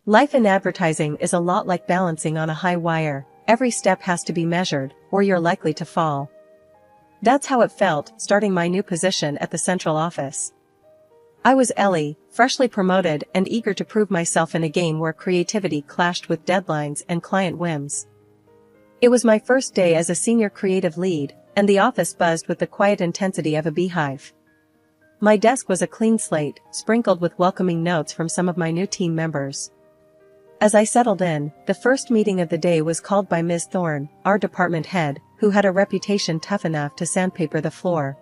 Life in advertising is a lot like balancing on a high wire. Every step has to be measured, or you're likely to fall. That's how it felt, starting my new position at the central office. I was Ellie, freshly promoted and eager to prove myself in a game where creativity clashed with deadlines and client whims. It was my first day as a senior creative lead, and the office buzzed with the quiet intensity of a beehive. My desk was a clean slate, sprinkled with welcoming notes from some of my new team members. As I settled in, the first meeting of the day was called by Ms. Thorne, our department head, who had a reputation tough enough to sandpaper the floor.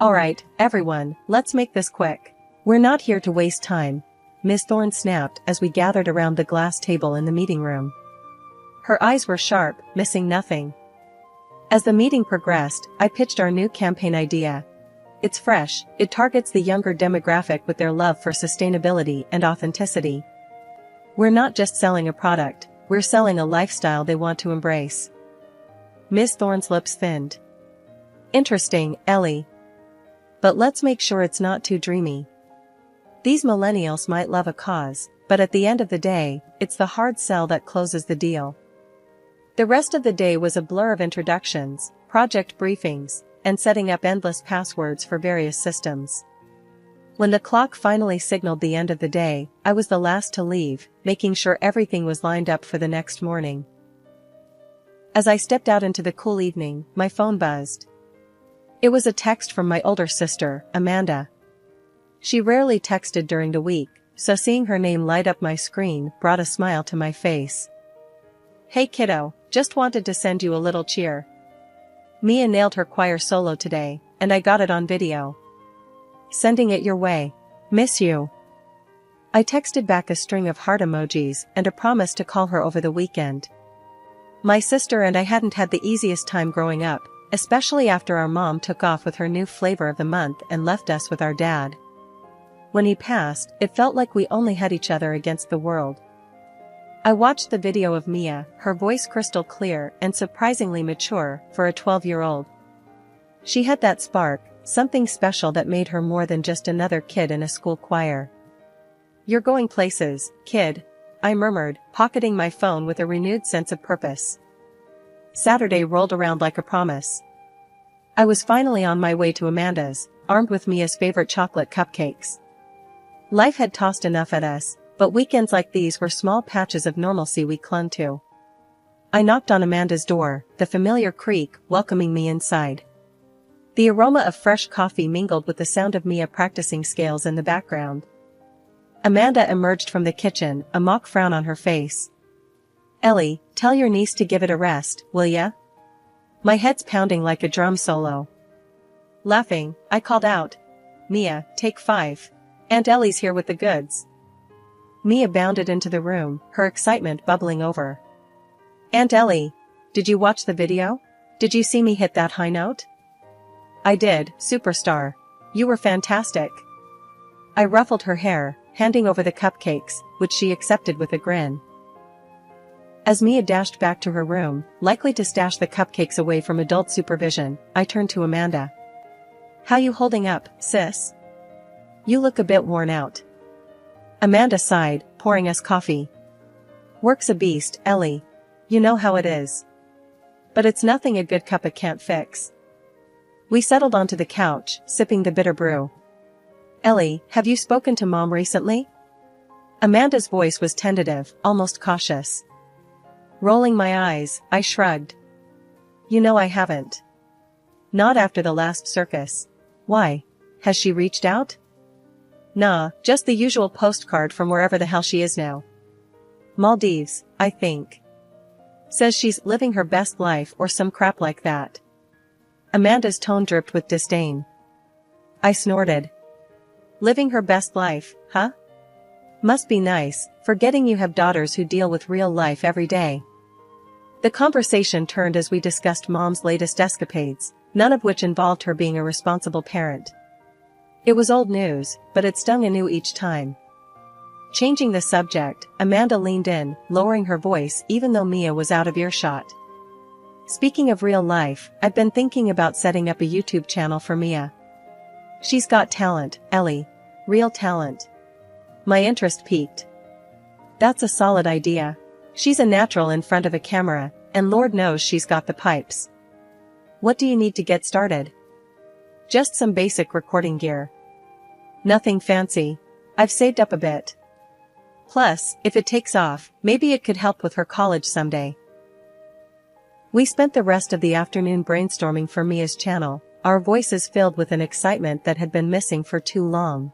"Alright, everyone, let's make this quick. We're not here to waste time," Ms. Thorne snapped as we gathered around the glass table in the meeting room. Her eyes were sharp, missing nothing. As the meeting progressed, I pitched our new campaign idea. It's fresh, it targets the younger demographic with their love for sustainability and authenticity. We're not just selling a product, we're selling a lifestyle they want to embrace. Ms. Thorne's lips thinned. "Interesting, Ellie. But let's make sure it's not too dreamy. These millennials might love a cause, but at the end of the day, it's the hard sell that closes the deal." The rest of the day was a blur of introductions, project briefings, and setting up endless passwords for various systems. When the clock finally signaled the end of the day, I was the last to leave, making sure everything was lined up for the next morning. As I stepped out into the cool evening, my phone buzzed. It was a text from my older sister, Amanda. She rarely texted during the week, so seeing her name light up my screen brought a smile to my face. "Hey kiddo, just wanted to send you a little cheer. Mia nailed her choir solo today, and I got it on video. Sending it your way. Miss you." I texted back a string of heart emojis and a promise to call her over the weekend. My sister and I hadn't had the easiest time growing up, especially after our mom took off with her new flavor of the month and left us with our dad. When he passed, it felt like we only had each other against the world. I watched the video of Mia, her voice crystal clear and surprisingly mature for a 12-year-old. She had that spark, something special that made her more than just another kid in a school choir. "You're going places, kid," I murmured, pocketing my phone with a renewed sense of purpose. Saturday rolled around like a promise. I was finally on my way to Amanda's, armed with Mia's favorite chocolate cupcakes. Life had tossed enough at us, but weekends like these were small patches of normalcy we clung to. I knocked on Amanda's door, the familiar creak welcoming me inside. The aroma of fresh coffee mingled with the sound of Mia practicing scales in the background. Amanda emerged from the kitchen, a mock frown on her face. "Ellie, tell your niece to give it a rest, will ya?" My head's pounding like a drum solo. Laughing, I called out, "Mia, take 5. Aunt Ellie's here with the goods." Mia bounded into the room, her excitement bubbling over. "Aunt Ellie, did you watch the video? Did you see me hit that high note?" "I did, superstar. You were fantastic." I ruffled her hair, handing over the cupcakes, which she accepted with a grin. As Mia dashed back to her room, likely to stash the cupcakes away from adult supervision, I turned to Amanda. "How you holding up, sis? You look a bit worn out." Amanda sighed, pouring us coffee. "Work's a beast, Ellie. You know how it is. But it's nothing a good cuppa can't fix." We settled onto the couch, sipping the bitter brew. "Ellie, have you spoken to Mom recently?" Amanda's voice was tentative, almost cautious. Rolling my eyes, I shrugged. "You know I haven't. Not after the last circus. Why? Has she reached out?" "Nah, just the usual postcard from wherever the hell she is now. Maldives, I think. Says she's living her best life or some crap like that." Amanda's tone dripped with disdain. I snorted. "Living her best life, huh? Must be nice, forgetting you have daughters who deal with real life every day." The conversation turned as we discussed Mom's latest escapades, none of which involved her being a responsible parent. It was old news, but it stung anew each time. Changing the subject, Amanda leaned in, lowering her voice even though Mia was out of earshot. "Speaking of real life, I've been thinking about setting up a YouTube channel for Mia. She's got talent, Ellie. Real talent." My interest piqued. That's a solid idea. She's a natural in front of a camera, and Lord knows she's got the pipes. What do you need to get started? Just some basic recording gear. Nothing fancy. I've saved up a bit. Plus, if it takes off, maybe it could help with her college someday. We spent the rest of the afternoon brainstorming for Mia's channel, our voices filled with an excitement that had been missing for too long.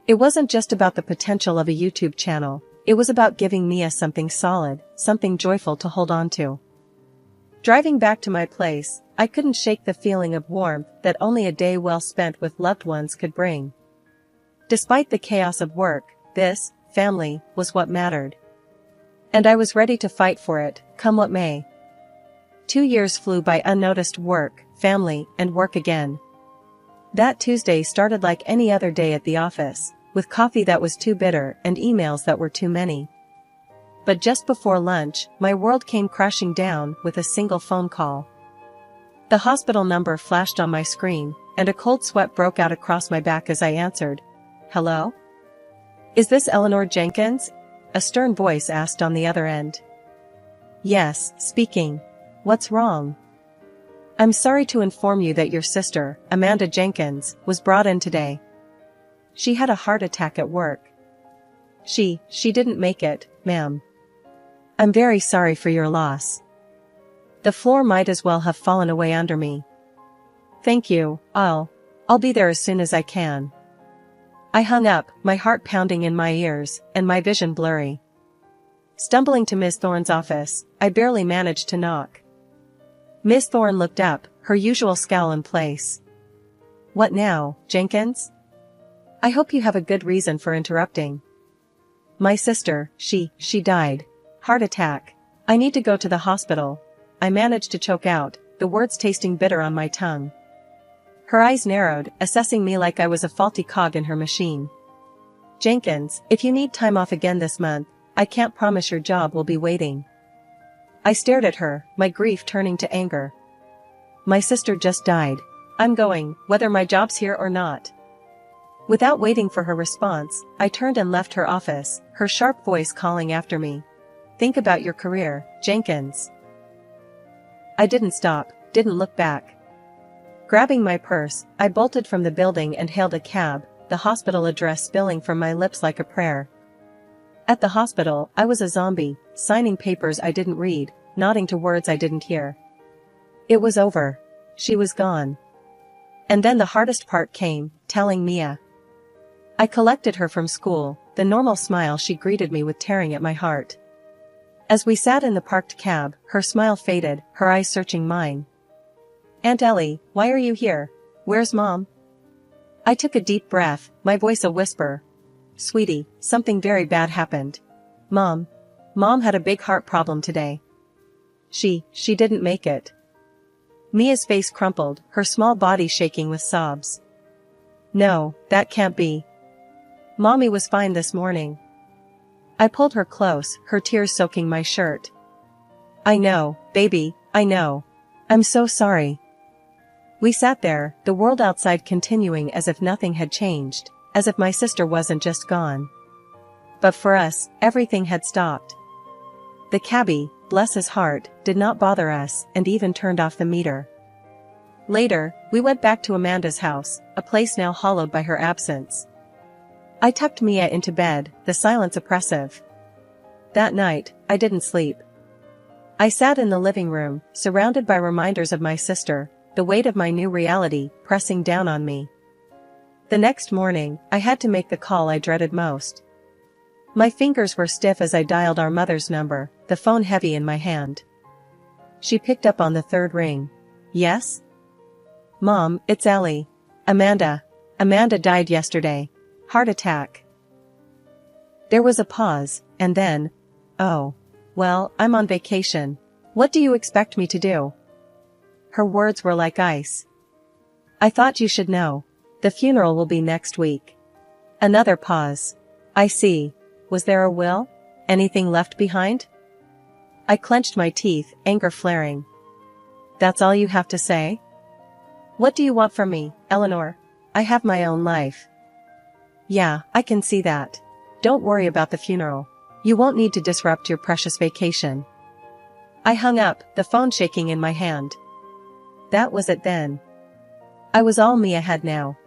It wasn't just about the potential of a YouTube channel, it was about giving Mia something solid, something joyful to hold on to. Driving back to my place, I couldn't shake the feeling of warmth that only a day well spent with loved ones could bring. Despite the chaos of work, this, family, was what mattered. And I was ready to fight for it, come what may. 2 years flew by unnoticed: work, family, and work again. That Tuesday started like any other day at the office, with coffee that was too bitter and emails that were too many. But just before lunch, my world came crashing down with a single phone call. The hospital number flashed on my screen, and a cold sweat broke out across my back as I answered. Hello? Is this Eleanor Jenkins? A stern voice asked on the other end. Yes, speaking. What's wrong? I'm sorry to inform you that your sister, Amanda Jenkins, was brought in today. She had a heart attack at work. She didn't make it, ma'am. I'm very sorry for your loss. The floor might as well have fallen away under me. Thank you, I'll be there as soon as I can. I hung up, my heart pounding in my ears, and my vision blurry. Stumbling to Miss Thorne's office, I barely managed to knock. Miss Thorne looked up, her usual scowl in place. What now, Jenkins? I hope you have a good reason for interrupting. My sister, she died. Heart attack. I need to go to the hospital. I managed to choke out, the words tasting bitter on my tongue. Her eyes narrowed, assessing me like I was a faulty cog in her machine. Jenkins, if you need time off again this month, I can't promise your job will be waiting. I stared at her, my grief turning to anger. My sister just died. I'm going, whether my job's here or not. Without waiting for her response, I turned and left her office, her sharp voice calling after me. Think about your career, Jenkins. I didn't stop, didn't look back. Grabbing my purse, I bolted from the building and hailed a cab, the hospital address spilling from my lips like a prayer. At the hospital, I was a zombie, signing papers I didn't read, nodding to words I didn't hear. It was over. She was gone. And then the hardest part came, telling Mia. I collected her from school, the normal smile she greeted me with tearing at my heart. As we sat in the parked cab, her smile faded, her eyes searching mine. Aunt Ellie, why are you here? Where's Mom? I took a deep breath, my voice a whisper. Sweetie, something very bad happened. Mom had a big heart problem today. She didn't make it. Mia's face crumpled, her small body shaking with sobs. No, that can't be. Mommy was fine this morning. I pulled her close, her tears soaking my shirt. I know, baby, I know. I'm so sorry. We sat there, the world outside continuing as if nothing had changed, as if my sister wasn't just gone. But for us, everything had stopped. The cabbie, bless his heart, did not bother us and even turned off the meter. Later, we went back to Amanda's house, a place now hollowed by her absence. I tucked Mia into bed, the silence oppressive. That night, I didn't sleep. I sat in the living room, surrounded by reminders of my sister, the weight of my new reality pressing down on me. The next morning, I had to make the call I dreaded most. My fingers were stiff as I dialed our mother's number, the phone heavy in my hand. She picked up on the third ring. Yes? Mom, it's Ellie. Amanda died yesterday. Heart attack. There was a pause, and then, oh, well, I'm on vacation. What do you expect me to do? Her words were like ice. I thought you should know. The funeral will be next week. Another pause. I see. Was there a will? Anything left behind? I clenched my teeth, anger flaring. That's all you have to say? What do you want from me, Eleanor? I have my own life. Yeah, I can see that. Don't worry about the funeral. You won't need to disrupt your precious vacation. I hung up, the phone shaking in my hand. That was it then. I was all Mia had now.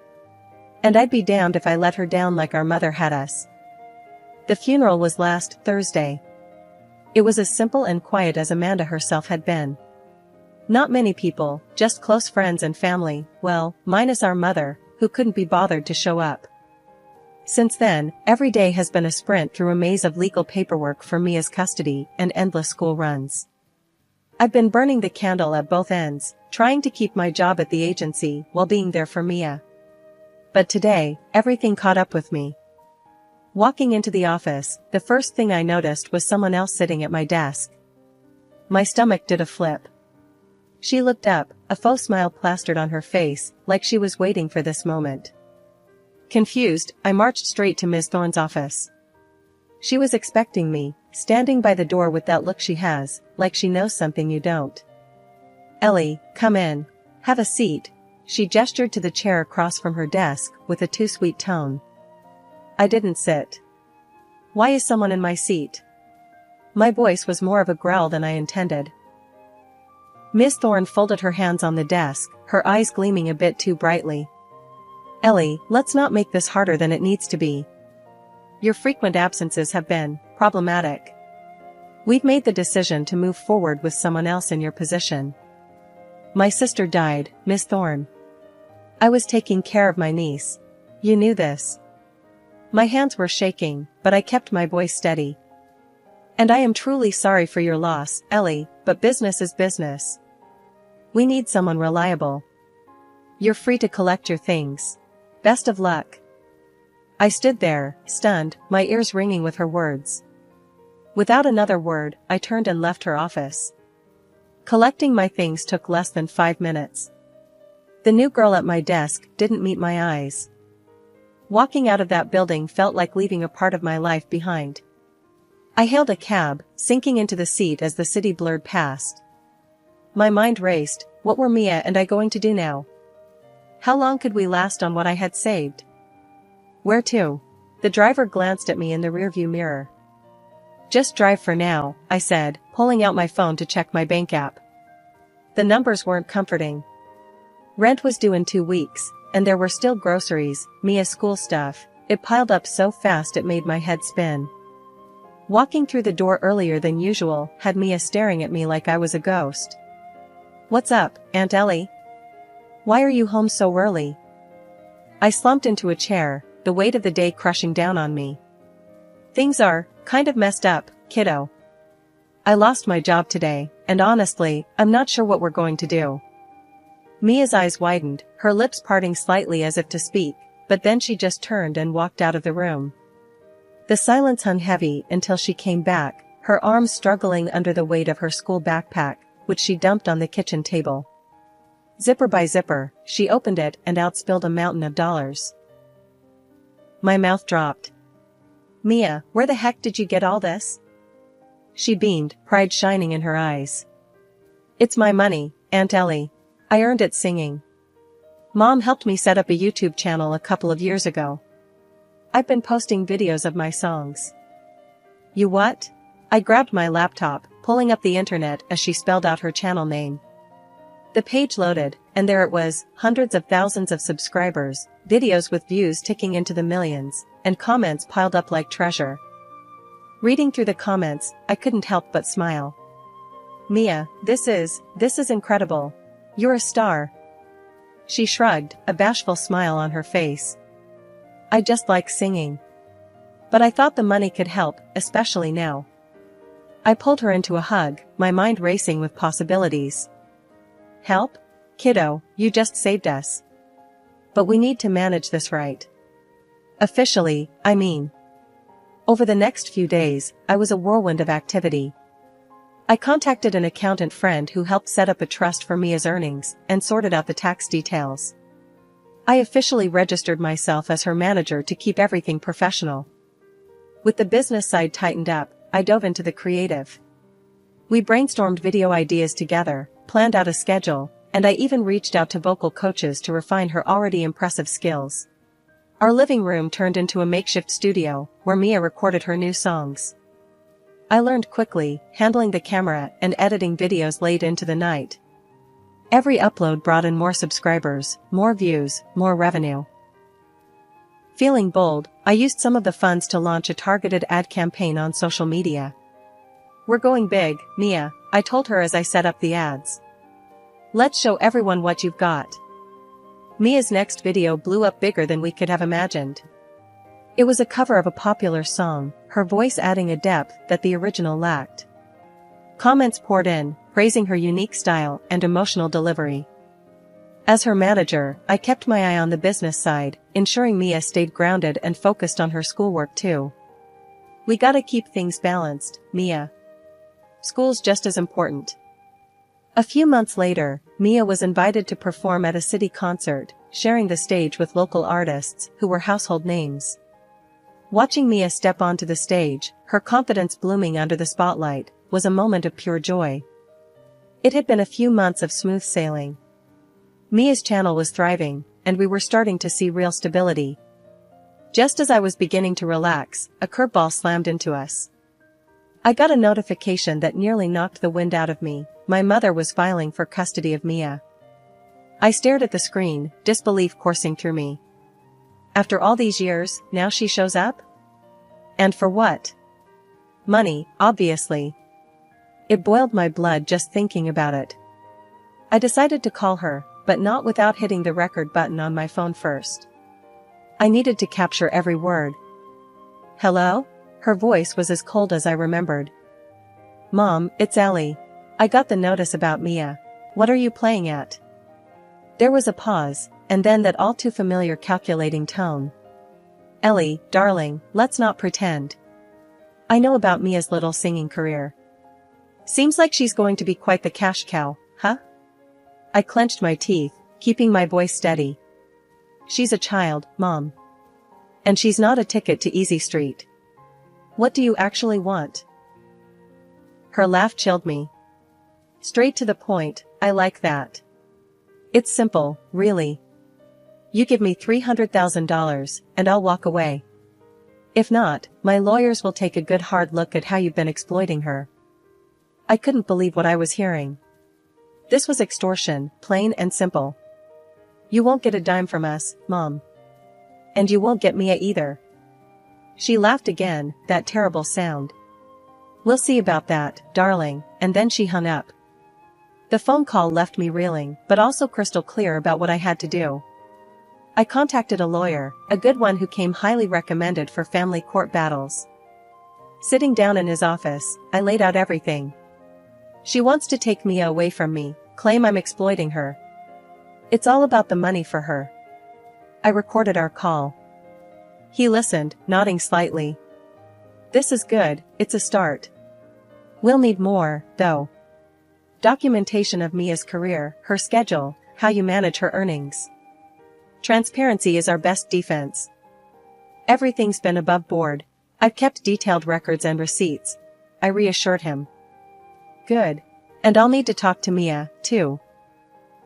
And I'd be damned if I let her down like our mother had us. The funeral was last Thursday. It was as simple and quiet as Amanda herself had been. Not many people, just close friends and family, well, minus our mother, who couldn't be bothered to show up. Since then, every day has been a sprint through a maze of legal paperwork for Mia's custody and endless school runs. I've been burning the candle at both ends, trying to keep my job at the agency while being there for Mia. But today, everything caught up with me. Walking into the office, the first thing I noticed was someone else sitting at my desk. My stomach did a flip. She looked up, a faux smile plastered on her face, like she was waiting for this moment. Confused, I marched straight to Ms. Thorne's office. She was expecting me, standing by the door with that look she has, like she knows something you don't. "Ellie, come in. Have a seat." She gestured to the chair across from her desk, with a too sweet tone. I didn't sit. "Why is someone in my seat?" My voice was more of a growl than I intended. Ms. Thorne folded her hands on the desk, her eyes gleaming a bit too brightly. "Ellie, let's not make this harder than it needs to be. Your frequent absences have been problematic. We've made the decision to move forward with someone else in your position." My sister died, Ms. Thorne. I was taking care of my niece. You knew this. My hands were shaking, but I kept my voice steady. "And I am truly sorry for your loss, Ellie, but business is business. We need someone reliable. You're free to collect your things. Best of luck." I stood there, stunned, my ears ringing with her words. Without another word, I turned and left her office. Collecting my things took less than 5 minutes. The new girl at my desk didn't meet my eyes. Walking out of that building felt like leaving a part of my life behind. I hailed a cab, sinking into the seat as the city blurred past. My mind raced. What were Mia and I going to do now? How long could we last on what I had saved? Where to? The driver glanced at me in the rearview mirror. "Just drive for now," I said, pulling out my phone to check my bank app. The numbers weren't comforting. Rent was due in 2 weeks, and there were still groceries, Mia's school stuff. It piled up so fast it made my head spin. Walking through the door earlier than usual had Mia staring at me like I was a ghost. "What's up, Aunt Ellie? Why are you home so early?" I slumped into a chair, the weight of the day crushing down on me. "Things are kind of messed up, kiddo. I lost my job today, and honestly, I'm not sure what we're going to do." Mia's eyes widened, her lips parting slightly as if to speak, but then she just turned and walked out of the room. The silence hung heavy until she came back, her arms struggling under the weight of her school backpack, which she dumped on the kitchen table. Zipper by zipper, she opened it and out spilled a mountain of dollars. My mouth dropped. "Mia, where the heck did you get all this?" She beamed, pride shining in her eyes. "It's my money, Aunt Ellie. I earned it singing. Mom helped me set up a YouTube channel a couple of years ago. I've been posting videos of my songs." "You what?" I grabbed my laptop, pulling up the internet as she spelled out her channel name. The page loaded, and there it was, hundreds of thousands of subscribers, videos with views ticking into the millions, and comments piled up like treasure. Reading through the comments, I couldn't help but smile. "Mia, this is incredible. You're a star." She shrugged, a bashful smile on her face. "I just like singing. But I thought the money could help, especially now." I pulled her into a hug, my mind racing with possibilities. "Help? Kiddo, you just saved us. But we need to manage this right. Officially, I mean." Over the next few days, I was a whirlwind of activity. I contacted an accountant friend who helped set up a trust for Mia's earnings, and sorted out the tax details. I officially registered myself as her manager to keep everything professional. With the business side tightened up, I dove into the creative. We brainstormed video ideas together, planned out a schedule, and I even reached out to vocal coaches to refine her already impressive skills. Our living room turned into a makeshift studio, where Mia recorded her new songs. I learned quickly, handling the camera and editing videos late into the night. Every upload brought in more subscribers, more views, more revenue. Feeling bold, I used some of the funds to launch a targeted ad campaign on social media. "We're going big, Mia," I told her as I set up the ads. "Let's show everyone what you've got." Mia's next video blew up bigger than we could have imagined. It was a cover of a popular song, her voice adding a depth that the original lacked. Comments poured in, praising her unique style and emotional delivery. As her manager, I kept my eye on the business side, ensuring Mia stayed grounded and focused on her schoolwork too. "We gotta keep things balanced, Mia. School's just as important." A few months later, Mia was invited to perform at a city concert, sharing the stage with local artists who were household names. Watching Mia step onto the stage, her confidence blooming under the spotlight, was a moment of pure joy. It had been a few months of smooth sailing. Mia's channel was thriving, and we were starting to see real stability. Just as I was beginning to relax, a curveball slammed into us. I got a notification that nearly knocked the wind out of me. My mother was filing for custody of Mia. I stared at the screen, disbelief coursing through me. After all these years, now she shows up? And for what? Money, obviously. It boiled my blood just thinking about it. I decided to call her, but not without hitting the record button on my phone first. I needed to capture every word. "Hello?" Her voice was as cold as I remembered. "Mom, it's Ellie. I got the notice about Mia. What are you playing at?" There was a pause, and then that all too familiar calculating tone. "Ellie, darling, let's not pretend. I know about Mia's little singing career. Seems like she's going to be quite the cash cow, huh?" I clenched my teeth, keeping my voice steady. "She's a child, Mom. And she's not a ticket to Easy Street. What do you actually want?" Her laugh chilled me. "Straight to the point, I like that. It's simple, really. You give me $300,000, and I'll walk away. If not, my lawyers will take a good hard look at how you've been exploiting her." I couldn't believe what I was hearing. This was extortion, plain and simple. "You won't get a dime from us, Mom. And you won't get Mia either." She laughed again, that terrible sound. "We'll see about that, darling," and then she hung up. The phone call left me reeling, but also crystal clear about what I had to do. I contacted a lawyer, a good one who came highly recommended for family court battles. Sitting down in his office, I laid out everything. "She wants to take Mia away from me, claim I'm exploiting her. It's all about the money for her." I recorded our call. He listened, nodding slightly. "This is good, it's a start. We'll need more, though. Documentation of Mia's career, her schedule, how you manage her earnings. Transparency is our best defense. Everything's been above board. I've kept detailed records and receipts," I reassured him. "Good. And I'll need to talk to Mia, too.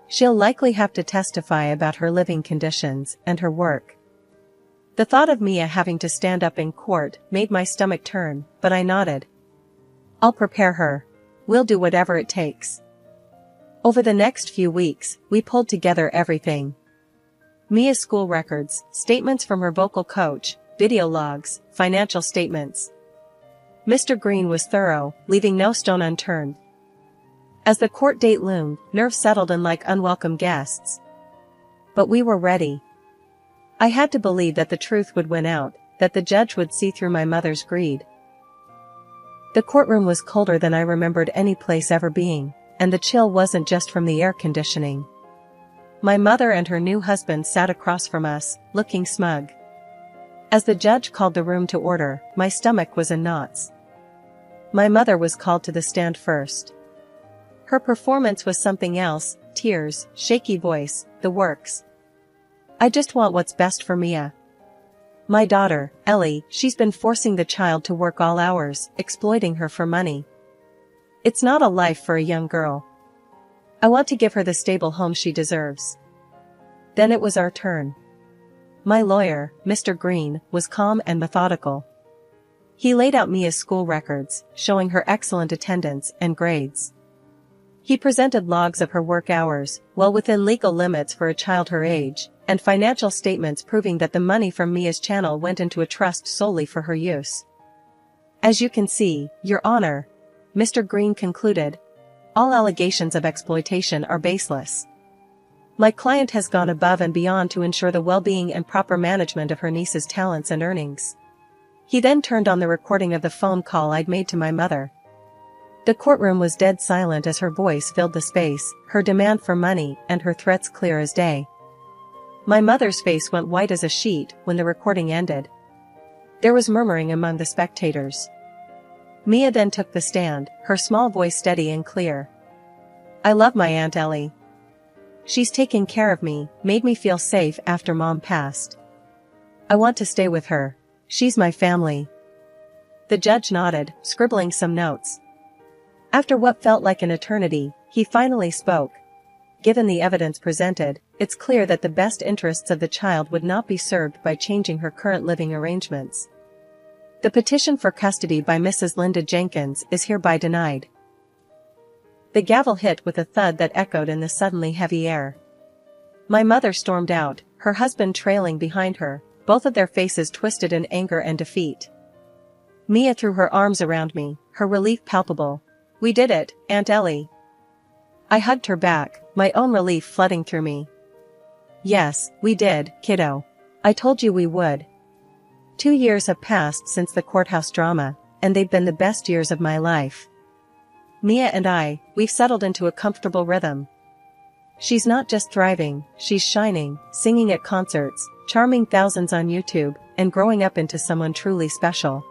She'll likely have to testify about her living conditions and her work." The thought of Mia having to stand up in court made my stomach turn, but I nodded. "I'll prepare her. We'll do whatever it takes." Over the next few weeks, we pulled together everything. Mia's school records, statements from her vocal coach, video logs, financial statements. Mr. Green was thorough, leaving no stone unturned. As the court date loomed, nerves settled in like unwelcome guests. But we were ready. I had to believe that the truth would win out, that the judge would see through my mother's greed. The courtroom was colder than I remembered any place ever being, and the chill wasn't just from the air conditioning. My mother and her new husband sat across from us, looking smug. As the judge called the room to order, my stomach was in knots. My mother was called to the stand first. Her performance was something else, tears, shaky voice, the works. "I just want what's best for Mia. My daughter, Ellie, she's been forcing the child to work all hours, exploiting her for money. It's not a life for a young girl. I want to give her the stable home she deserves." Then it was our turn. My lawyer, Mr. Green, was calm and methodical. He laid out Mia's school records, showing her excellent attendance and grades. He presented logs of her work hours, well within legal limits for a child her age, and financial statements proving that the money from Mia's channel went into a trust solely for her use. As you can see, Your Honor, Mr. Green concluded, all allegations of exploitation are baseless. My client has gone above and beyond to ensure the well-being and proper management of her niece's talents and earnings. He then turned on the recording of the phone call I'd made to my mother. The courtroom was dead silent as her voice filled the space, her demand for money and her threats clear as day. My mother's face went white as a sheet when the recording ended. There was murmuring among the spectators. Mia then took the stand, her small voice steady and clear. I love my Aunt Ellie. She's taken care of me, made me feel safe after Mom passed. I want to stay with her. She's my family. The judge nodded, scribbling some notes. After what felt like an eternity, he finally spoke. Given the evidence presented, it's clear that the best interests of the child would not be served by changing her current living arrangements. The petition for custody by Mrs. Linda Jenkins is hereby denied. The gavel hit with a thud that echoed in the suddenly heavy air. My mother stormed out, her husband trailing behind her, both of their faces twisted in anger and defeat. Mia threw her arms around me, her relief palpable. We did it, Aunt Ellie. I hugged her back, my own relief flooding through me. Yes, we did, kiddo. I told you we would. 2 years have passed since the courthouse drama, and they've been the best years of my life. Mia and we've settled into a comfortable rhythm. She's not just thriving, she's shining, singing at concerts, charming thousands on YouTube, and growing up into someone truly special.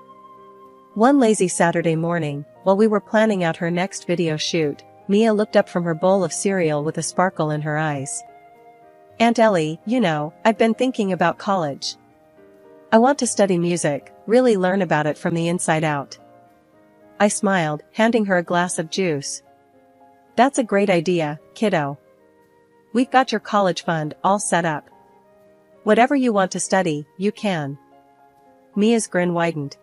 One lazy Saturday morning, while we were planning out her next video shoot, Mia looked up from her bowl of cereal with a sparkle in her eyes. Aunt Ellie, you know, I've been thinking about college. I want to study music, really learn about it from the inside out. I smiled, handing her a glass of juice. That's a great idea, kiddo. We've got your college fund all set up. Whatever you want to study, you can. Mia's grin widened.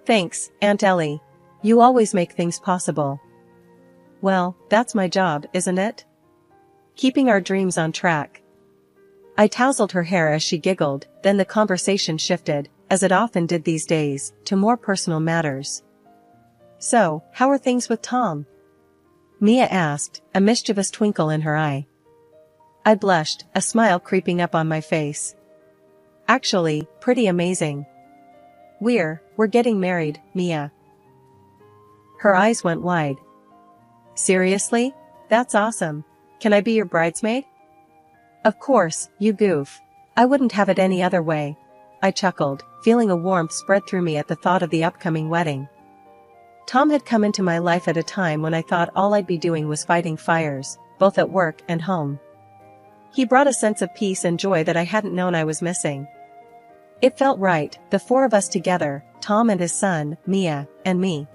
Thanks, Aunt Ellie. You always make things possible. Well, that's my job, isn't it? Keeping our dreams on track. I tousled her hair as she giggled, then the conversation shifted, as it often did these days, to more personal matters. So, how are things with Tom? Mia asked, a mischievous twinkle in her eye. I blushed, a smile creeping up on my face. Actually, pretty amazing. We're getting married, Mia. Her eyes went wide. Seriously? That's awesome. Can I be your bridesmaid? Of course, you goof. I wouldn't have it any other way. I chuckled, feeling a warmth spread through me at the thought of the upcoming wedding. Tom had come into my life at a time when I thought all I'd be doing was fighting fires, both at work and home. He brought a sense of peace and joy that I hadn't known I was missing. It felt right, the 4 of us together, Tom and his son, Mia, and me.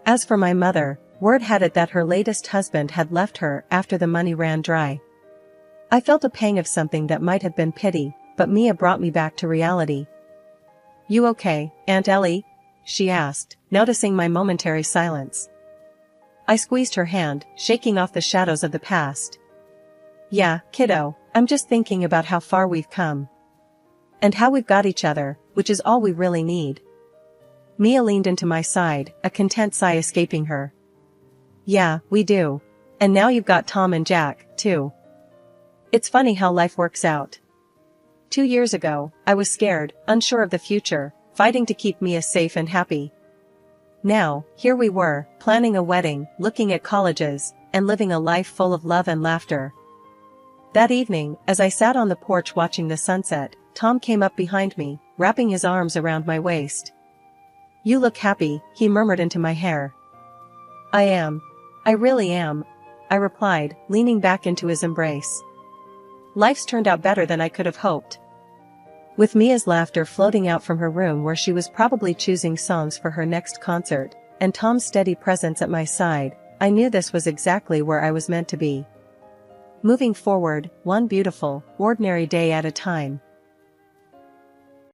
As for my mother, word had it that her latest husband had left her after the money ran dry. I felt a pang of something that might have been pity, but Mia brought me back to reality. You okay, Aunt Ellie? She asked, noticing my momentary silence. I squeezed her hand, shaking off the shadows of the past. Yeah, kiddo, I'm just thinking about how far we've come. And how we've got each other, which is all we really need. Mia leaned into my side, a content sigh escaping her. Yeah, we do. And now you've got Tom and Jack, too. It's funny how life works out. 2 years ago, I was scared, unsure of the future, fighting to keep Mia safe and happy. Now, here we were, planning a wedding, looking at colleges, and living a life full of love and laughter. That evening, as I sat on the porch watching the sunset, Tom came up behind me, wrapping his arms around my waist. You look happy, he murmured into my hair. I am. I really am, I replied, leaning back into his embrace. Life's turned out better than I could have hoped. With Mia's laughter floating out from her room where she was probably choosing songs for her next concert, and Tom's steady presence at my side, I knew this was exactly where I was meant to be. Moving forward, one beautiful, ordinary day at a time.